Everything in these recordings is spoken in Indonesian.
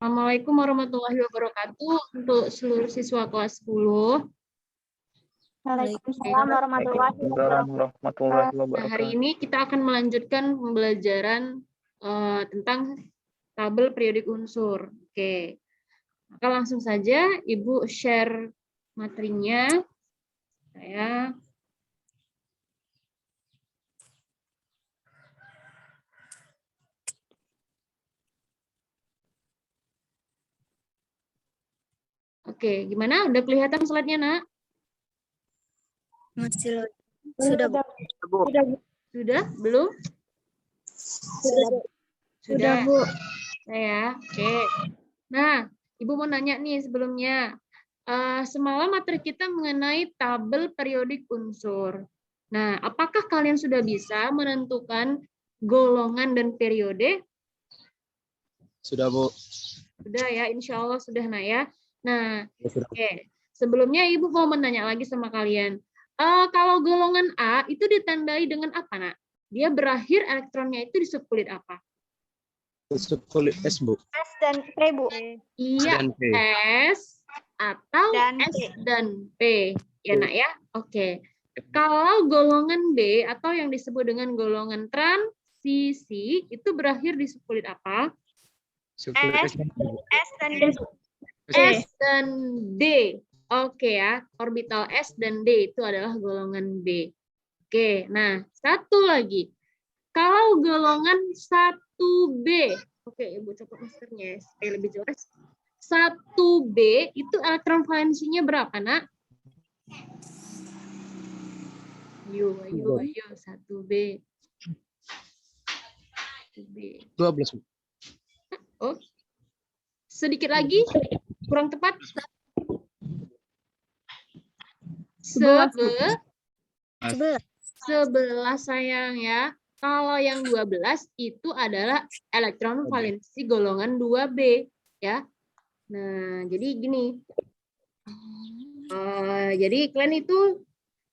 Assalamualaikum warahmatullahi wabarakatuh untuk seluruh siswa kelas 10. Waalaikumsalam warahmatullahi wabarakatuh. Nah, hari ini kita akan melanjutkan pembelajaran tentang tabel periodik unsur. Oke, maka langsung saja Ibu share materinya. Oke, gimana? Udah kelihatan slide-nya, Nak? Masih sudah, Bu. Sudah? Belum? Sudah, Bu. Ya, oke. Nah, Ibu mau nanya nih sebelumnya. Semalam materi kita mengenai tabel periodik unsur. Nah, apakah kalian sudah bisa menentukan golongan dan periode? Sudah, Bu. Sudah ya, insya Allah sudah, Nak ya. Nah, oke. Sebelumnya Ibu mau menanya lagi sama kalian. Kalau golongan A itu ditandai dengan apa, Nak? Dia berakhir elektronnya itu di subkulit apa? Subkulit S, Bu. S dan P, Bu. Iya, Dan P. S atau Dan S P. dan P. Ya, Nak ya? Oke. Kalau golongan B atau yang disebut dengan golongan transisi itu berakhir di subkulit apa? Subkulit S dan P. S dan D. S dan D. Oke ya, orbital S dan D itu adalah golongan B. Oke, nah satu lagi. Kalau golongan 1B, oke Ibu copot maskernya supaya lebih jelas. 1B itu elektron valensinya berapa, Nak? Ayo, 1B. 1B. 12, Bu. Oh, sedikit lagi, kurang tepat. 11 sayang ya. Kalau yang 12 itu adalah elektron valensi golongan 2B ya. Nah, jadi gini. Jadi kalian itu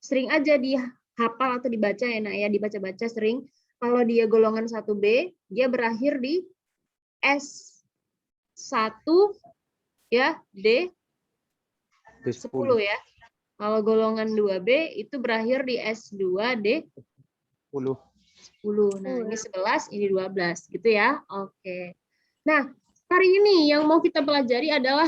sering aja dihafal atau dibaca ya, Nak ya, dibaca-baca sering. Kalau dia golongan 1B, dia berakhir di S1 ya, D10 ya. Kalau golongan 2B itu berakhir di S2 D10. Nah, ini 11, ini 12 gitu ya. Oke. Nah, hari ini yang mau kita pelajari adalah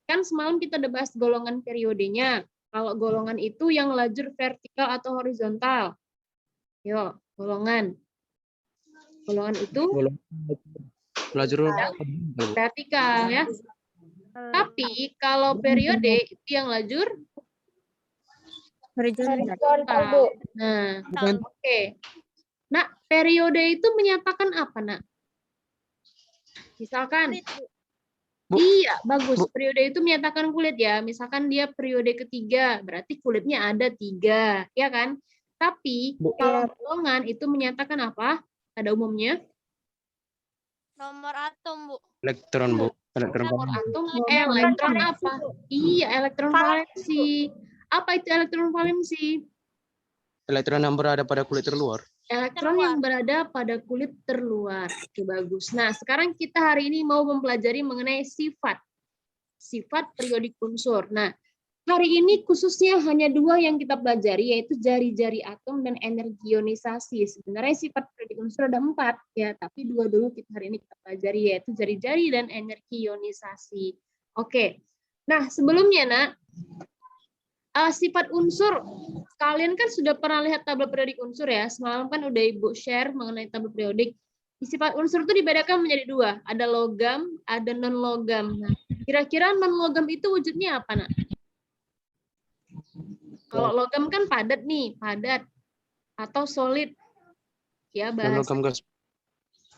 kan semalam kita udah bahas golongan periodenya. Kalau golongan itu yang lajur vertikal atau horizontal. Yuk, golongan. Golongan itu Lajur vertikal ya. Tapi kalau periode itu yang lajur horizontal. Nah, oke. Nah, periode itu menyatakan apa, Nak? Misalkan, iya, bagus. Periode itu menyatakan kulit ya. Misalkan dia periode ketiga, berarti kulitnya ada 3, ya kan? Tapi kalau golongan itu menyatakan apa? Pada umumnya? Nomor atom, Bu. elektron, Bu. Nomor atom, elektron apa? Iya, elektron valensi. Apa itu elektron valensi? Elektron yang berada pada kulit terluar. Elektron yang berada pada kulit terluar. Oke, bagus. Nah, sekarang kita hari ini mau mempelajari mengenai sifat periodik unsur. Nah, hari ini khususnya hanya 2 yang kita pelajari, yaitu jari-jari atom dan energi ionisasi. Sebenarnya sifat periodik unsur ada 4, ya, tapi 2 dulu hari ini kita pelajari, yaitu jari-jari dan energi ionisasi. Oke. Nah, sebelumnya, Nak, sifat unsur, kalian kan sudah pernah lihat tabel periodik unsur ya. Semalam kan udah Ibu share mengenai tabel periodik. Sifat unsur itu dibedakan menjadi 2. Ada logam, ada non-logam. Nah, kira-kira non-logam itu wujudnya apa, Nak? Kalau logam kan padat nih, padat. Atau solid. Ya, bahasa. Logam gas.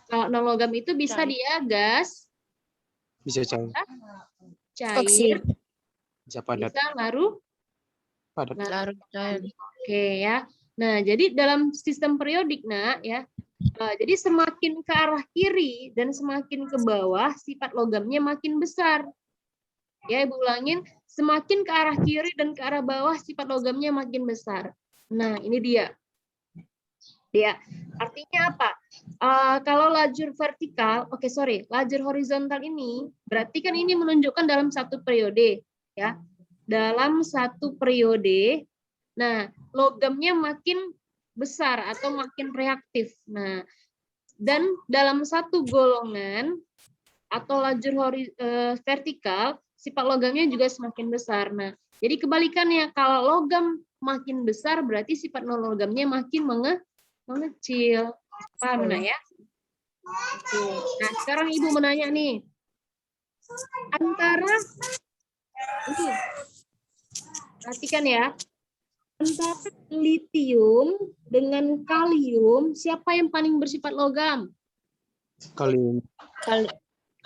Kalau non-logam itu bisa dia gas, Bisa cair. cair, Bisa padat. bisa larut. Padat. Oke ya. Nah, jadi dalam sistem periodik, Nak, ya. Jadi semakin ke arah kiri dan semakin ke bawah sifat logamnya makin besar. Ya, Ibu ulangin, semakin ke arah kiri dan ke arah bawah sifat logamnya makin besar. Nah, ini dia. Ya, artinya apa? Kalau lajur vertikal, lajur horizontal ini berarti kan ini menunjukkan dalam satu periode, ya. Dalam satu periode, nah logamnya makin besar atau makin reaktif. Nah, dan dalam satu golongan atau lajur vertikal, sifat logamnya juga semakin besar. Nah, jadi kebalikannya, kalau logam makin besar berarti sifat non logamnya makin mengecil. Paham nah ya? Oke. Nah, sekarang Ibu menanya nih. Antara ini, perhatikan ya. Antara litium dengan kalium, siapa yang paling bersifat logam? Kalium.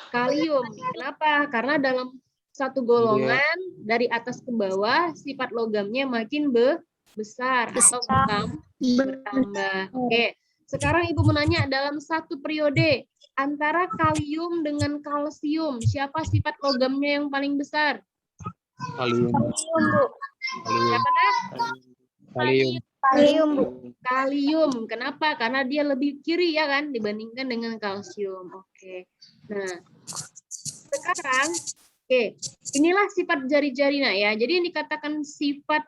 Kalium. Kenapa? Karena dalam satu golongan dari atas ke bawah sifat logamnya makin besar atau bertambah. Oke. Sekarang Ibu menanya dalam satu periode antara kalium dengan kalsium, siapa sifat logamnya yang paling besar? Kalium. Siapa nah? Kalium. Kalium, Bu. Kalium. Kenapa? Karena dia lebih kiri ya kan dibandingkan dengan kalsium. Oke. Nah, sekarang inilah sifat jari-jari nah ya. Jadi yang dikatakan sifat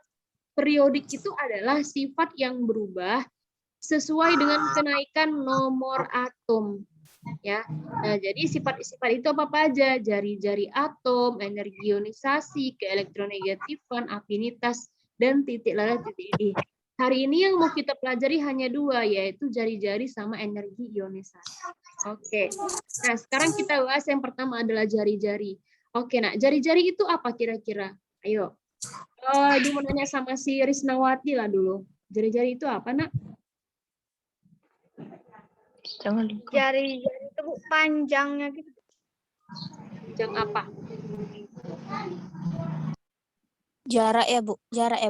periodik itu adalah sifat yang berubah sesuai dengan kenaikan nomor atom. Ya. Nah, jadi sifat-sifat itu apa aja? Jari-jari atom, energi ionisasi, keelektronegatifan, afinitas, dan titik lada titik D. Hari ini yang mau kita pelajari hanya dua, yaitu jari-jari sama energi ionisasi. Oke. Nah, sekarang kita bahas yang pertama adalah jari-jari. Oke, nah jari-jari itu apa kira-kira? Ayo. Ibu mau nanya sama si Risnawati lah dulu. Jari-jari itu apa, Nak? Jari itu, Bu, panjangnya gitu. Panjang apa? Jarak ya, Bu. Jarak.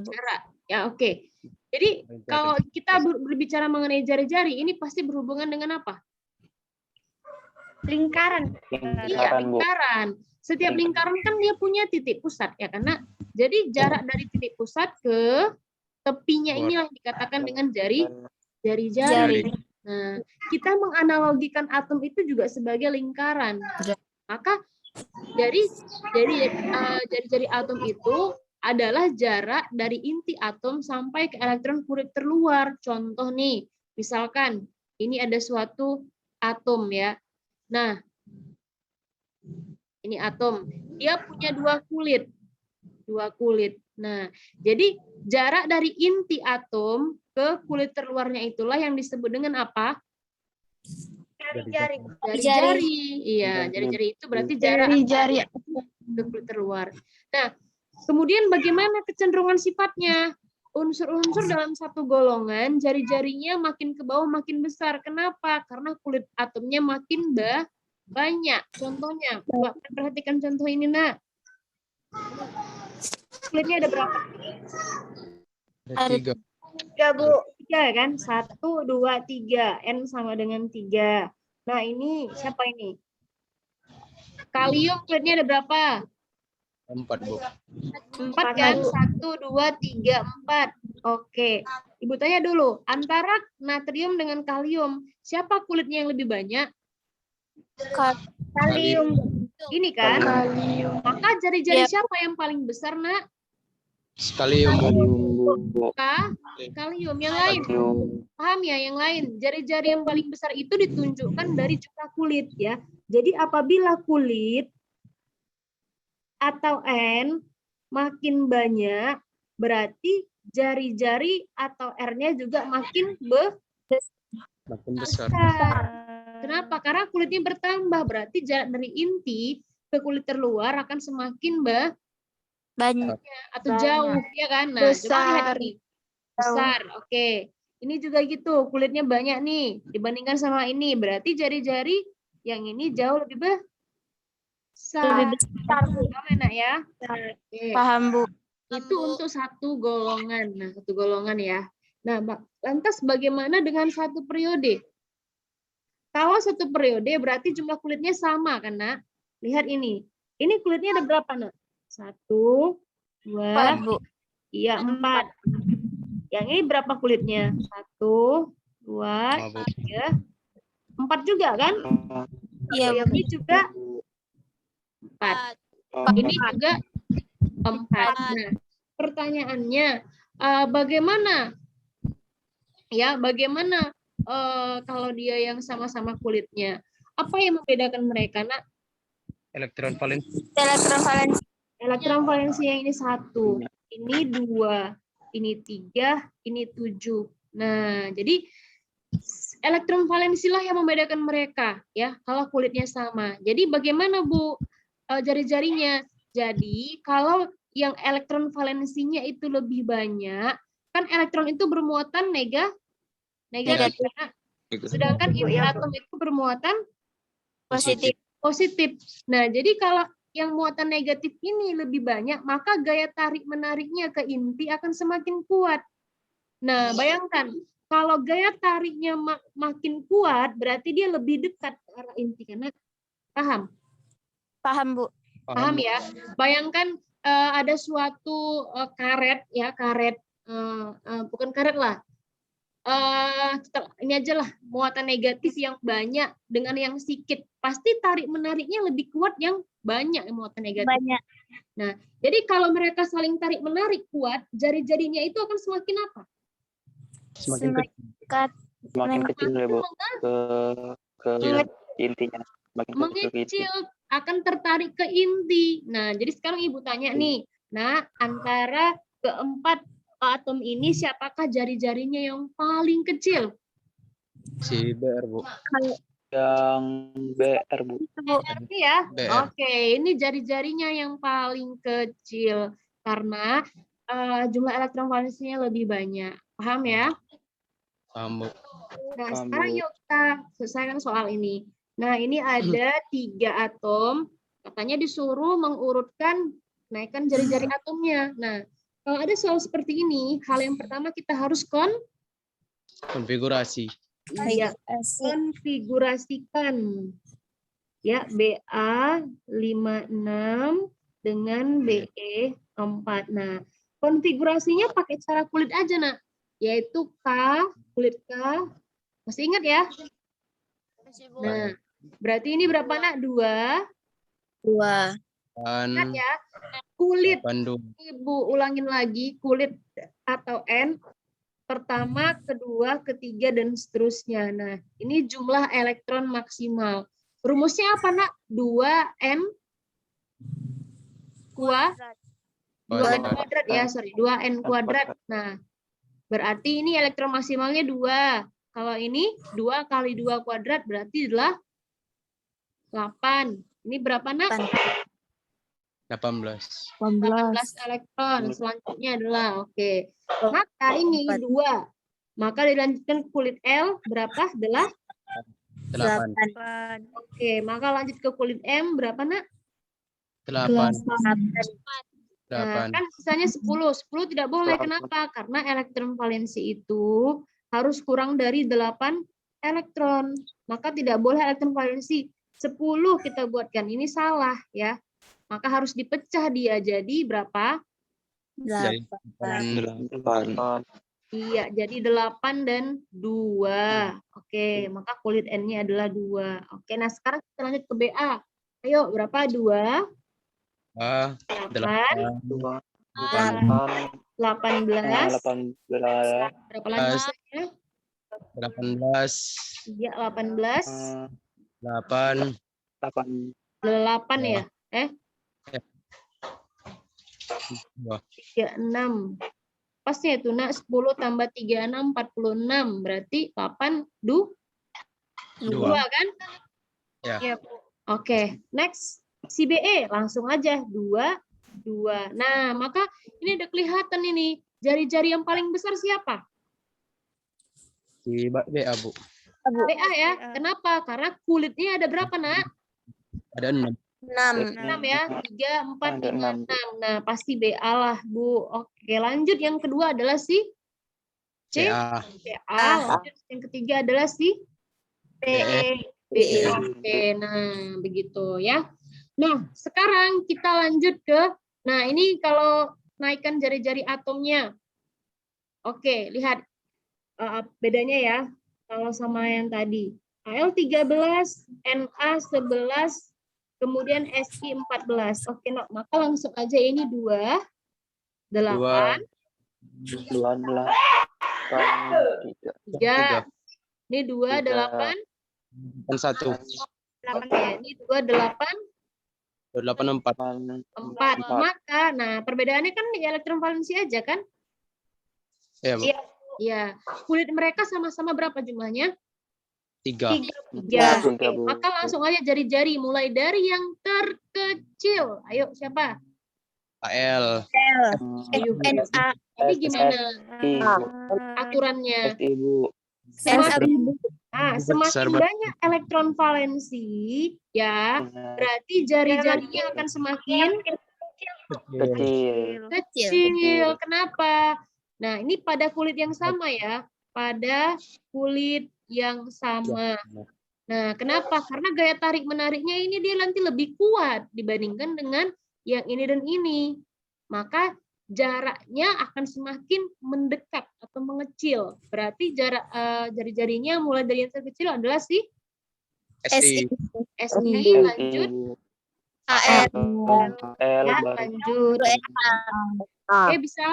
Ya, oke. Jadi kalau kita berbicara mengenai jari-jari, ini pasti berhubungan dengan apa? Lingkaran. Iya, lingkaran. Setiap lingkaran kan dia punya titik pusat, ya karena jadi jarak dari titik pusat ke tepinya inilah dikatakan dengan jari-jari. Nah, kita menganalogikan atom itu juga sebagai lingkaran. Maka jari-jari atom itu adalah jarak dari inti atom sampai ke elektron kulit terluar. Contoh nih, misalkan ini ada suatu atom ya. Nah, ini atom. Dia punya dua kulit. Nah, jadi jarak dari inti atom ke kulit terluarnya itulah yang disebut dengan apa? Jari-jari. Iya, jari-jari itu berarti jarak ke kulit terluar. Nah, kemudian bagaimana kecenderungan sifatnya? Unsur-unsur dalam satu golongan, jari-jarinya makin ke bawah makin besar. Kenapa? Karena kulit atomnya makin banyak. Contohnya, perhatikan contoh ini, Nak. Kulitnya ada berapa? Ada 3. 3, Bu. 3 kan? 1, 2, 3. N sama dengan 3. Nah, ini siapa ini? Kalium kulitnya ada berapa? 4, Bu. 4 kan? 1, 2, 3, 4. Oke. Ibu tanya dulu, antara natrium dengan kalium, siapa kulitnya yang lebih banyak? Kalium. Ini kan? Maka jari-jari siapa yang paling besar, Nak? Kalium, Bu. Kalium. Yang lain. Paham ya? Yang lain. Jari-jari yang paling besar itu ditunjukkan dari jumlah kulit ya. Jadi apabila kulit atau N makin banyak, berarti jari-jari atau R-nya juga makin besar. Kenapa? Karena kulitnya bertambah, berarti jarak dari inti ke kulit terluar akan semakin Banyak. atau jauh, ya kan? Nah, coba lihat Besar. ini. Besar, oke. Ini juga gitu, kulitnya banyak nih dibandingkan sama ini. Berarti jari-jari yang ini jauh lebih besar. Paham enak ya? Oke. Paham, Bu. Itu untuk satu golongan. Nah, satu golongan ya. Nah, lantas bagaimana dengan satu periode? Kalau satu periode berarti jumlah kulitnya sama kan, Nak? Lihat ini. Ini kulitnya ada berapa, Nak? 1, 2, 4, Bu. iya 4. Yang ini berapa kulitnya? 1, 2, Bu. 3, 4 juga kan? Iya, Bu. Ini juga 4. Ini juga 4. Nah, pertanyaannya bagaimana kalau dia yang sama-sama kulitnya? Apa yang membedakan mereka, Nak? Elektron valensi. Elektron valensi. Elektron valensi yang ini 1, ini 2, ini 3, ini 7. Nah, jadi elektron valensi lah yang membedakan mereka, ya, kalau kulitnya sama. Jadi bagaimana, Bu, jari-jarinya? Jadi kalau yang elektron valensinya itu lebih banyak, kan elektron itu bermuatan negatif. Nah, sedangkan inti atom itu bermuatan positif. Nah, jadi kalau yang muatan negatif ini lebih banyak, maka gaya tarik menariknya ke inti akan semakin kuat. Nah, bayangkan kalau gaya tariknya makin kuat, berarti dia lebih dekat ke arah inti. Karena paham? Paham, Bu. Paham ya? Bayangkan ada suatu karet, ya, karet, bukan karet lah. Ini aja lah, muatan negatif yang banyak dengan yang sedikit, pasti tarik menariknya lebih kuat yang banyak muatan negatif. Banyak. Nah, jadi kalau mereka saling tarik menarik kuat, jari-jarinya itu akan semakin apa? Semakin Dekat. Semakin kecil ya, Bu. Ke intinya. Semakin kecil ke inti. Mengecil, akan tertarik ke inti. Nah, jadi sekarang Ibu tanya nih, nah, antara keempat atom ini siapakah jari-jarinya yang paling kecil? si BR, Bu. Yang BR, Bu. Ini ya. BR. Oke, ini jari-jarinya yang paling kecil karena jumlah elektron valensinya lebih banyak. Paham ya? Paham, Bu. Nah, Paham, sekarang Bu. yuk kita selesaikan soal ini. Nah, ini ada 3 atom. Katanya disuruh mengurutkan, naikkan jari-jari atomnya. Nah, kalau ada soal seperti ini, hal yang pertama kita harus Konfigurasi. konfigurasikan. Ya, BA56 dengan BE4. Nah, konfigurasinya pakai cara kulit aja, Nak. Yaitu kulit K. Masih ingat ya? Nah, berarti ini berapa, Nak? 2. 2. Ingat ya? Kulit, Bandung. Ibu ulangin lagi, kulit atau N, pertama, kedua, ketiga, dan seterusnya. Nah, ini jumlah elektron maksimal. Rumusnya apa, Nak? 2N kuadrat ya, 2N kuadrat. Nah, berarti ini elektron maksimalnya 2. Kalau ini 2 kali 2 kuadrat berarti adalah 8. Ini berapa, Nak? 18. 18 elektron. Selanjutnya adalah, oke. Maka ini 2. Maka dilanjutkan ke kulit L, berapa? 8. 8. Oke, maka lanjut ke kulit M, berapa, Nak? 8. Nah, kan sisanya 10. 10 tidak boleh. Kenapa? Karena elektron valensi itu harus kurang dari 8 elektron. Maka tidak boleh elektron valensi 10 kita buatkan. Ini salah, ya. Maka harus dipecah dia jadi berapa? 8. Iya, jadi 8 dan 2. Oke, maka kulit N-nya adalah 2. Oke, nah sekarang kita lanjut ke BA. Ayo, berapa? 2. 8. 18. Berapa lagi? 18. Iya, 18. 8. 8 ya? 2. 36. Pasnya itu, Nak, 10 tambah 36, 46. Berarti 8, 2 kan? Ya. Ya. Oke, next. Si BE, langsung aja. 2, 2. Nah, maka ini udah kelihatan ini. Jari-jari yang paling besar siapa? Si BA, Bu. BA ya. Kenapa? Karena kulitnya ada berapa, Nak? Ada 6. 6 ya. 3, 4, 5, 6. Nah, pasti BA lah, Bu. Oke, lanjut. Yang kedua adalah si CA. Lanjut yang ketiga adalah si PE. Oke, nah begitu ya. Nah, sekarang kita lanjut ke, nah ini kalau naikkan jari-jari atomnya. Oke, lihat bedanya ya. Kalau sama yang tadi. Al13, Na11, kemudian Si14. Oke, Nok. Maka langsung aja ini 2, 8, 12, 3. 3. Ini 2, 8. 1. Oke, ini 2, 8, 8, 4. 4. Maka, nah perbedaannya kan di elektron valensi aja kan? Ya, Bu. Ya, kulit mereka sama-sama berapa jumlahnya? 3. 3. Tiga, Oke, Bu. maka langsung aja jari-jari mulai dari yang terkecil. Ayo, siapa? Al. Ayo, Bu. Na. Ini gimana Ibu. aturannya? Ibu. Semakin, Besar semakin banyak elektron valensi, ya, berarti jari-jarinya akan semakin Kecil. kecil. Kenapa? Nah, ini pada kulit yang sama ya. Pada kulit yang sama. Nah, kenapa? Karena gaya tarik-menariknya ini dia nanti lebih kuat dibandingkan dengan yang ini dan ini. Maka jaraknya akan semakin mendekat atau mengecil. Berarti jarak jari-jarinya mulai dari yang terkecil adalah si Si. SI, lanjut AL. L ya, baru. lanjut. Oke, bisa?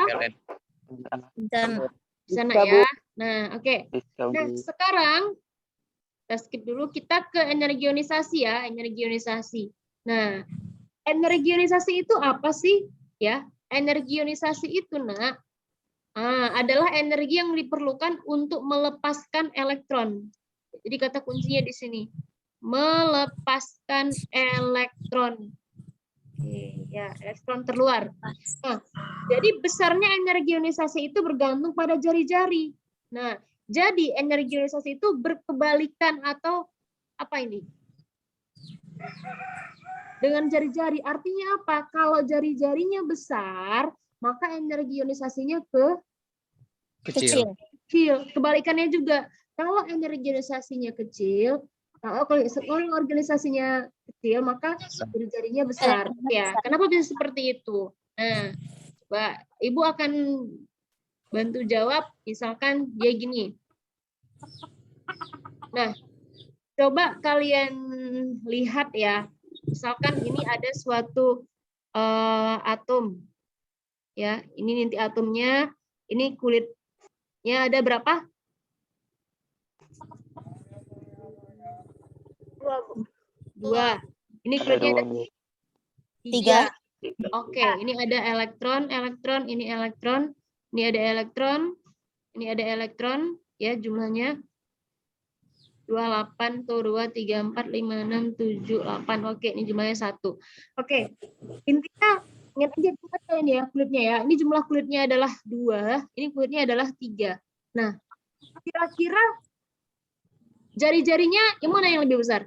Dan Bisa nak ya. Nah, oke. Bisa, Nah, Bu. sekarang kita skip dulu, kita ke energi ionisasi ya, energi ionisasi. Nah, energi ionisasi itu apa sih? Ya, energi ionisasi itu, Nak, adalah energi yang diperlukan untuk melepaskan elektron. Jadi kata kuncinya di sini, melepaskan elektron. Oke, ya, elektron terluar. Nah, jadi besarnya energi ionisasi itu bergantung pada jari-jari. Nah, jadi energi ionisasi itu berkebalikan atau apa ini? Dengan jari-jari. Artinya apa? Kalau jari-jarinya besar, maka energi ionisasinya Kecil. kecil. Kebalikannya juga. Kalau energi ionisasinya kecil, kalau organisasinya kecil, maka jari-jarinya besar. Ya, kenapa bisa seperti itu? Nah, Mbak, Ibu akan bantu jawab. Misalkan dia gini. Nah, coba kalian lihat ya. Misalkan ini ada suatu atom. Ya, ini inti atomnya. Ini kulitnya ada berapa? 2. Ini Ada kulitnya 2, ada Bu. 3. Oke, ini ada elektron, ini elektron, ini ada elektron, ini ada elektron, ya jumlahnya 28 tuh 2 3 4 5 6 7 8. Oke, ini jumlahnya 1. Oke. Intinya ingat aja kalian ya kulitnya ya. Ini jumlah kulitnya adalah 2, ini kulitnya adalah 3. Nah, kira-kira jari-jarinya yang mana yang lebih besar?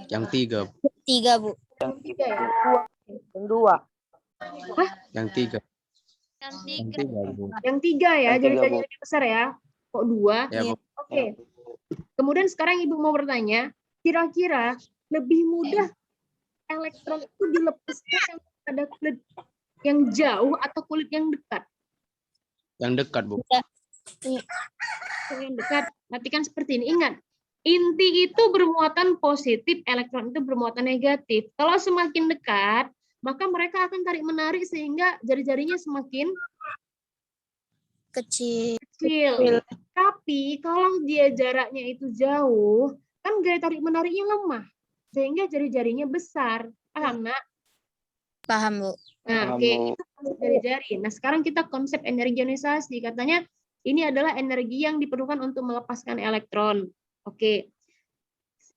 Yang 3. 3, Bu. Yang 3 ya. Yang 3. Yang Yang 3, Bu. Yang 3 ya, Yang 3, jari-jarinya Bu. lebih besar ya. Kok 2? Ya, Bu. Oke. Kemudian sekarang Ibu mau bertanya, kira-kira lebih mudah elektron itu dilepaskan pada kulit yang jauh atau kulit yang dekat? Yang dekat, Bu. Yang dekat. Perhatikan seperti ini. Ingat, inti itu bermuatan positif, elektron itu bermuatan negatif. Kalau semakin dekat, maka mereka akan tarik-menarik sehingga jari-jarinya semakin Kecil. kecil. Tapi kalau dia jaraknya itu jauh, kan gaya tarik-menariknya lemah. Sehingga jari-jarinya besar. Paham, Nak? Paham, Bu. Nah, Paham, oke, Bu. itu konsep jari-jari. Nah, sekarang kita konsep energi ionisasi. Katanya ini adalah energi yang diperlukan untuk melepaskan elektron. Oke.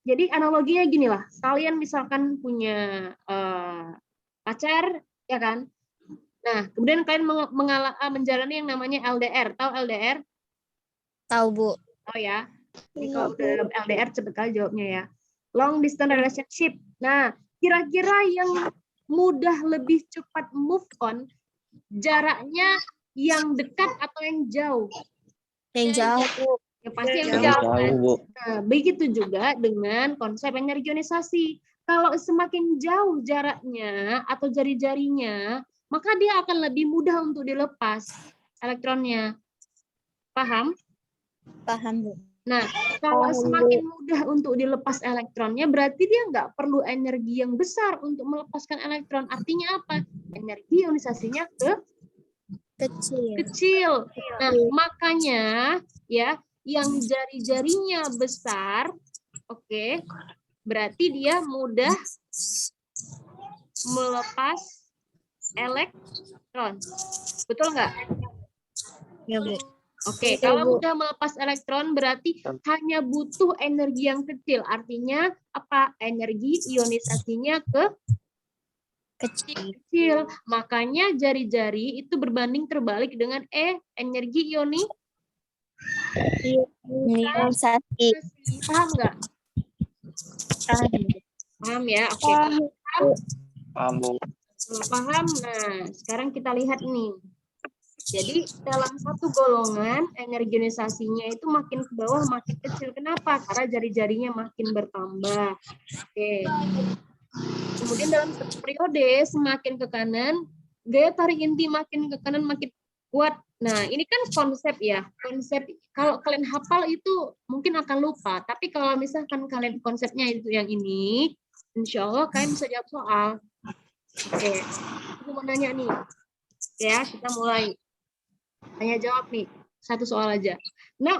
Jadi analoginya gini lah. Kalian misalkan punya pacar, ya kan? Nah, kemudian kalian menjalani yang namanya LDR. Tahu LDR? Tahu, Bu. Oh ya. Jadi kalau udah LDR cepet kali jawabnya ya. Long distance relationship. Nah, kira-kira yang mudah lebih cepat move on, jaraknya yang dekat atau yang jauh? Yang jauh, Bu. Ya pasti yang Yang jauh. jauh, Bu. Nah, begitu juga dengan konsep energi ionisasi. Kalau semakin jauh jaraknya atau jari-jarinya, maka dia akan lebih mudah untuk dilepas elektronnya. Paham? Paham, Bu. Nah, kalau semakin mudah untuk dilepas elektronnya, berarti dia nggak perlu energi yang besar untuk melepaskan elektron. Artinya apa? Energi ionisasinya Kecil. kecil. Nah, makanya ya, yang jari-jarinya besar, oke, berarti dia mudah melepas elektron. Betul nggak? Ya, Bu. Oke, kalau mudah melepas elektron berarti hanya butuh energi yang kecil. Artinya apa? Energi ionisasinya Kecil. kecil. Makanya jari-jari itu berbanding terbalik dengan energi Ionisasi. Paham nggak? Paham ya? Oke. Paham, Bu. Kalau paham, nah sekarang kita lihat nih. Jadi dalam satu golongan energi ionisasinya itu makin ke bawah makin kecil. Kenapa? Karena jari-jarinya makin bertambah. Oke. Kemudian dalam satu periode semakin ke kanan, gaya tarik inti makin ke kanan makin kuat. Nah, ini kan konsep ya. Konsep kalau kalian hafal itu mungkin akan lupa. Tapi kalau misalkan kalian konsepnya itu yang ini, insya Allah kalian bisa jawab soal. Oke, aku mau nanya nih. Ya, kita mulai. Tanya jawab nih, satu soal aja. Nah,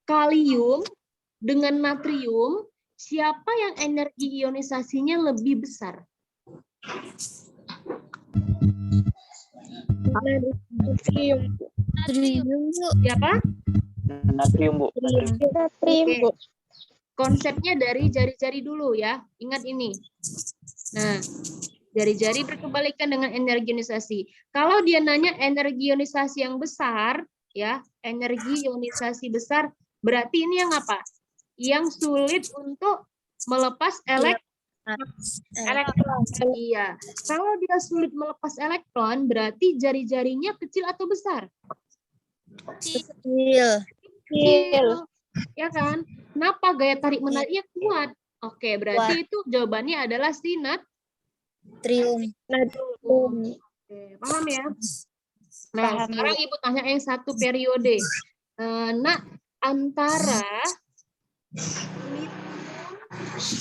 kalium dengan natrium, siapa yang energi ionisasinya lebih besar? Natrium, Bu. Siapa? Natrium, Bu. Oke. Konsepnya dari jari-jari dulu ya. Ingat ini. Nah, jari-jari berkebalikan dengan energi ionisasi. Kalau dia nanya energi ionisasi yang besar, ya, energi ionisasi besar, berarti ini yang apa? Yang sulit untuk melepas elektron. Iya. Kalau dia sulit melepas elektron, berarti jari-jarinya kecil atau besar? Kecil. Kecil. Ya kan? Kenapa gaya tarik menariknya kuat? Oke, berarti itu jawabannya adalah si Natrium. Oke, paham ya? Nah, sekarang Ibu tanya yang satu periode. Nak, antara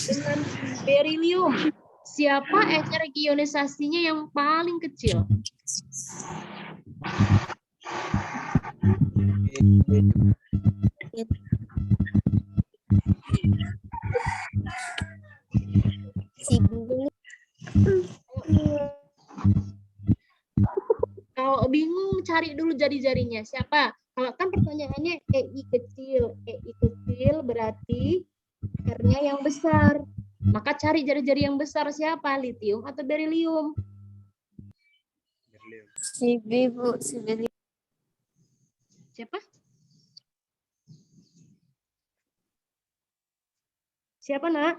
dengan berilium, siapa energi ionisasinya yang paling kecil? Kalau bingung cari dulu jari-jarinya. Siapa? Kalau kan pertanyaannya EI kecil berarti R-nya yang besar. Maka cari jari-jari yang besar siapa? Litium atau berilium? Bu. Siapa? Siapa, Nak?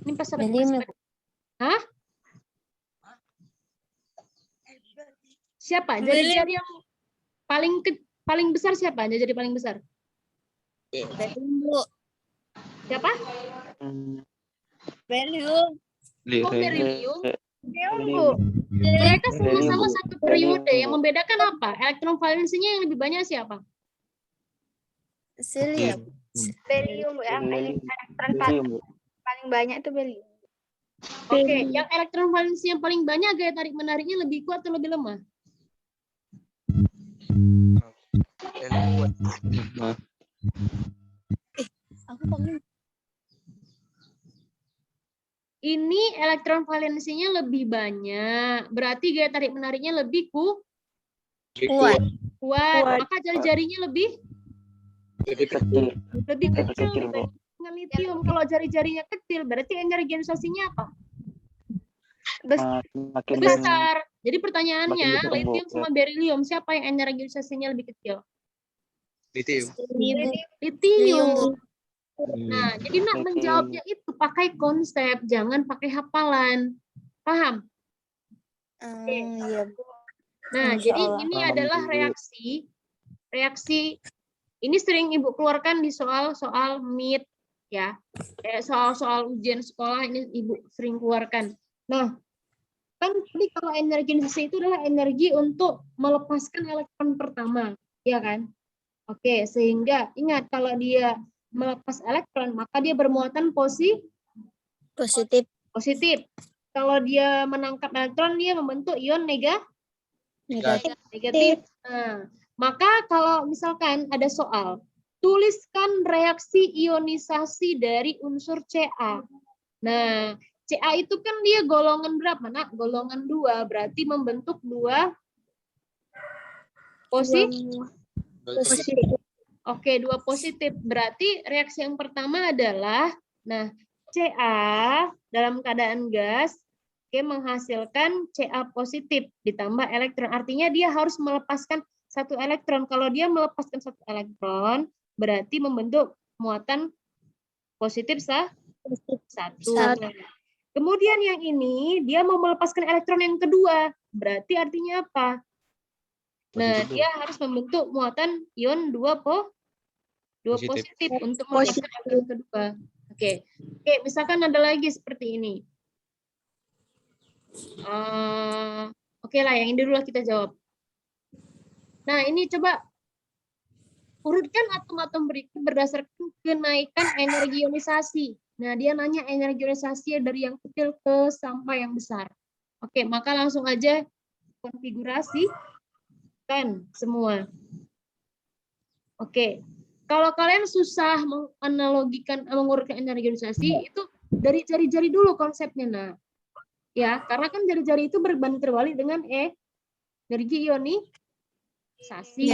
Ini peserta. Hah? Siapa? Jari-jari yang paling besar siapa? Jari paling besar? Bu. Siapa? Berilium. Oh, berilium. Bu. Mereka sama-sama satu periode. Yang membedakan apa? Elektron valensinya yang lebih banyak siapa? Berilium. Berium, Bu, ya. Elektron paling banyak itu berium. Oke, yang elektron valensi yang paling banyak gaya tarik menariknya lebih kuat atau lebih lemah? Ini elektron valensinya lebih banyak. Berarti gaya tarik menariknya lebih kuat. Maka jari-jarinya lebih Kecil. kecil Kecil, Bu. dengan litium. Kalau jari-jarinya kecil, berarti energi ionisasinya apa? Makin Besar. Jadi pertanyaannya, Makin besar, Bu. litium sama berilium, siapa yang energi ionisasinya lebih kecil? Litium. Litium. Nah, jadi nak menjawabnya itu pakai konsep, jangan pakai hafalan. Paham? Iya, Bu. Nah, Insya jadi Allah. ini Paham, adalah Bu. reaksi. Ini sering Ibu keluarkan di soal-soal MIT ya. Soal-soal ujian sekolah ini Ibu sering keluarkan. Nah, Kan tadi kalau energi ionisasi itu adalah energi untuk melepaskan elektron pertama, ya kan? Oke, sehingga ingat kalau dia melepas elektron, maka dia bermuatan Positif. positif. Kalau dia menangkap elektron, dia membentuk ion Negatif. negatif. Nah, maka kalau misalkan ada soal, tuliskan reaksi ionisasi dari unsur Ca. Nah, Ca itu kan dia golongan berapa, Nak? Golongan 2, berarti membentuk 2 positif. Oke, 2 positif. Berarti reaksi yang pertama adalah, nah, Ca dalam keadaan gas, oke, menghasilkan Ca positif ditambah elektron. Artinya dia harus melepaskan 1 elektron. Kalau dia melepaskan 1 elektron, berarti membentuk muatan positif 1. Kemudian yang ini, dia mau melepaskan elektron yang kedua. Berarti artinya apa? Nah, dia harus membentuk muatan ion 2 positif untuk melepaskan elektron kedua. Oke, misalkan ada lagi seperti ini. Oke lah, yang ini dulu kita jawab. Nah, ini coba urutkan atom-atom berikut berdasarkan kenaikan energi ionisasi. Nah, dia nanya energi ionisasi dari yang kecil ke sampai yang besar. Oke, maka langsung aja konfigurasi kan semua. Oke. Kalau kalian susah menganalogikan, mengurutkan energi ionisasi, itu dari jari-jari dulu konsepnya. Nah, ya, karena kan jari-jari itu berbanding terbalik dengan energi ionisasi.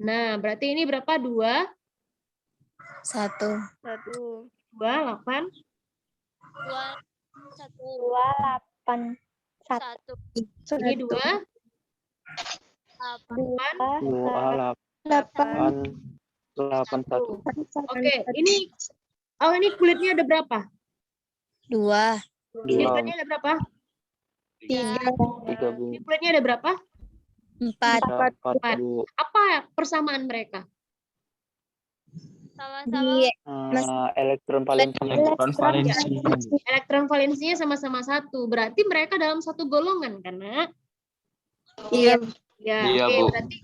Nah, berarti ini berapa? 2? 1. 2, 8. 2, 8, 1. Ini 2. 8, 1. Oke, ini kulitnya ada berapa? 2. Ini kulitnya ada berapa? 3, Bu. Ini kulitnya ada berapa? 4. 4, Bu. Apa persamaan mereka? Sama-sama. Elektron valensi. Elektron valensinya sama-sama 1. Berarti mereka dalam satu golongan, karena Iya. ya, Iya, oke, Bu. berarti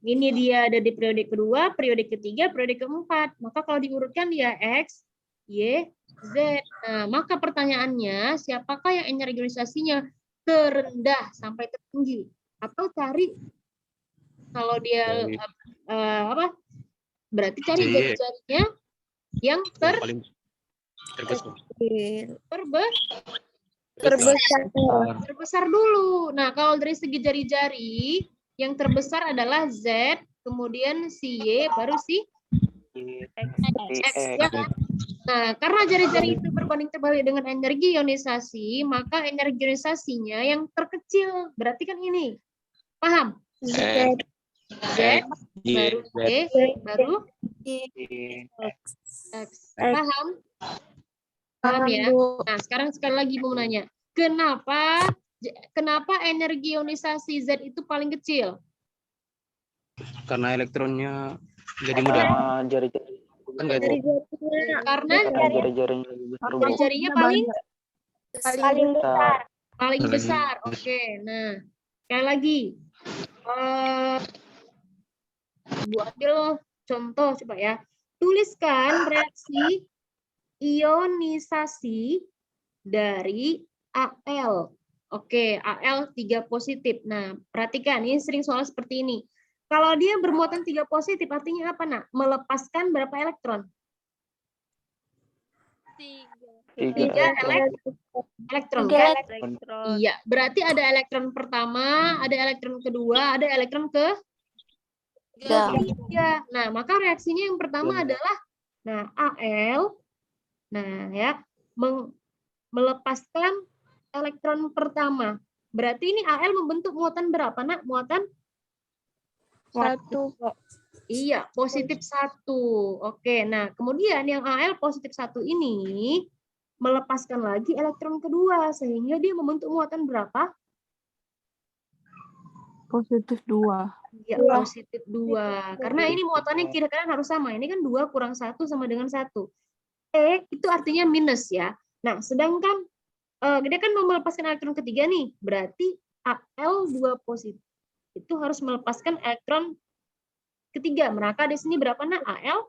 ini dia ada di periode kedua, periode ketiga, periode keempat. Maka kalau diurutkan dia X, Y, Z. Nah, maka pertanyaannya, siapakah yang energi ionisasinya terendah sampai tertinggi? Atau cari kalau dia apa? Berarti cari Y. jari-jarinya yang Paling terbesar. terbesar dulu. Nah, kalau dari segi jari-jari, yang terbesar adalah Z, kemudian si Y, baru si X. Ya kan? Nah, karena jari-jari itu berbanding terbalik dengan energi ionisasi, maka energi ionisasinya yang terkecil. Berarti kan ini. Paham? Z, baru Y, baru X. Paham? Paham ya? Nah, sekarang sekali lagi mau nanya. Kenapa energi ionisasi Z itu paling kecil? Karena elektronnya jadi mudah. Jari-jari. Kan nggak itu? Karena Jari-jarinya lebih besar, Bu. jari-jarinya paling besar. Oke. Nah, sekali lagi. Bu ambil contoh coba ya. Tuliskan reaksi ionisasi dari Al. Oke, Al 3 positif. Nah, perhatikan, ini sering soal seperti ini. Kalau dia bermuatan 3 positif, artinya apa, Nak? Melepaskan berapa elektron? 3 elektron. Kan? Iya, berarti ada elektron pertama, ada elektron kedua, ada elektron ketiga. Nah, maka reaksinya yang pertama adalah, nah, Al, nah ya, melepaskan elektron pertama. Berarti ini Al membentuk muatan berapa, Nak? Muatan 1. Iya, positif 1. Oke, nah kemudian yang Al positif 1 ini melepaskan lagi elektron kedua, sehingga dia membentuk muatan berapa? Positif 2. Ya, positif 2. Karena ini muatannya kira-kira harus sama. Ini kan 2 kurang 1 sama dengan 1. Itu artinya minus ya. Nah, sedangkan dia kan mau melepaskan elektron ketiga nih, berarti Al2 positif itu harus melepaskan elektron ketiga. Maka di sini berapa nak? Al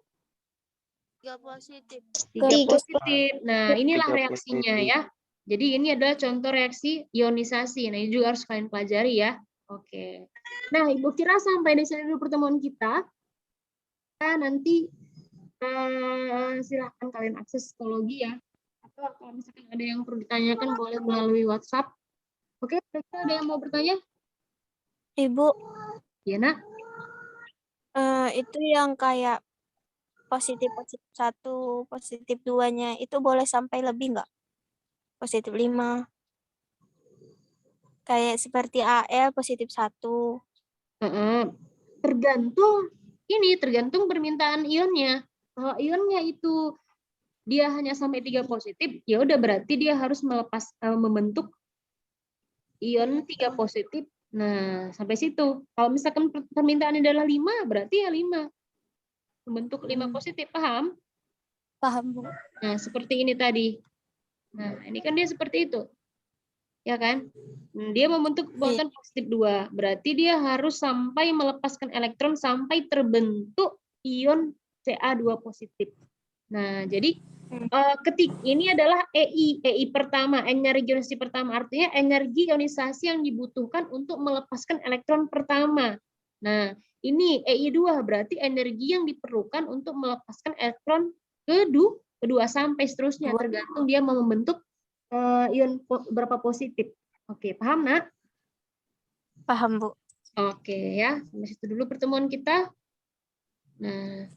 3 positif. 3 positif. Nah, inilah 3 reaksinya positif. ya. Jadi ini adalah contoh reaksi ionisasi. Nah, ini juga harus kalian pelajari ya. Oke. Nah, Ibu kira sampai di sini dulu pertemuan kita. Nanti silahkan kalian akses psikologi ya. Atau kalau misalkan ada yang perlu ditanyakan boleh melalui WhatsApp. Oke, ada yang mau bertanya? Ibu, Ya, Nak. itu yang kayak positif 1, positif 2-nya itu boleh sampai lebih nggak? Positif 5. Kayak seperti Al positif 1. Tergantung permintaan ionnya. Kalau ionnya itu dia hanya sampai 3 positif, ya udah berarti dia harus membentuk ion 3 positif. Nah, sampai situ. Kalau misalkan permintaannya adalah 5, berarti ya 5. Membentuk 5 positif, paham? Paham, Bu. Nah, seperti ini tadi. Nah, ini kan dia seperti itu. Ya kan? Dia membentuk buatan positif 2. Berarti dia harus sampai melepaskan elektron sampai terbentuk ion Ca2 positif. Nah, jadi ini adalah EI pertama, energi ionisasi pertama, artinya energi ionisasi yang dibutuhkan untuk melepaskan elektron pertama. Nah, ini EI2 berarti energi yang diperlukan untuk melepaskan elektron kedua sampai seterusnya, tergantung dia mau membentuk ion berapa positif. Oke, paham, Nak? Paham, Bu. Oke ya, sampai situ dulu pertemuan kita. Nah,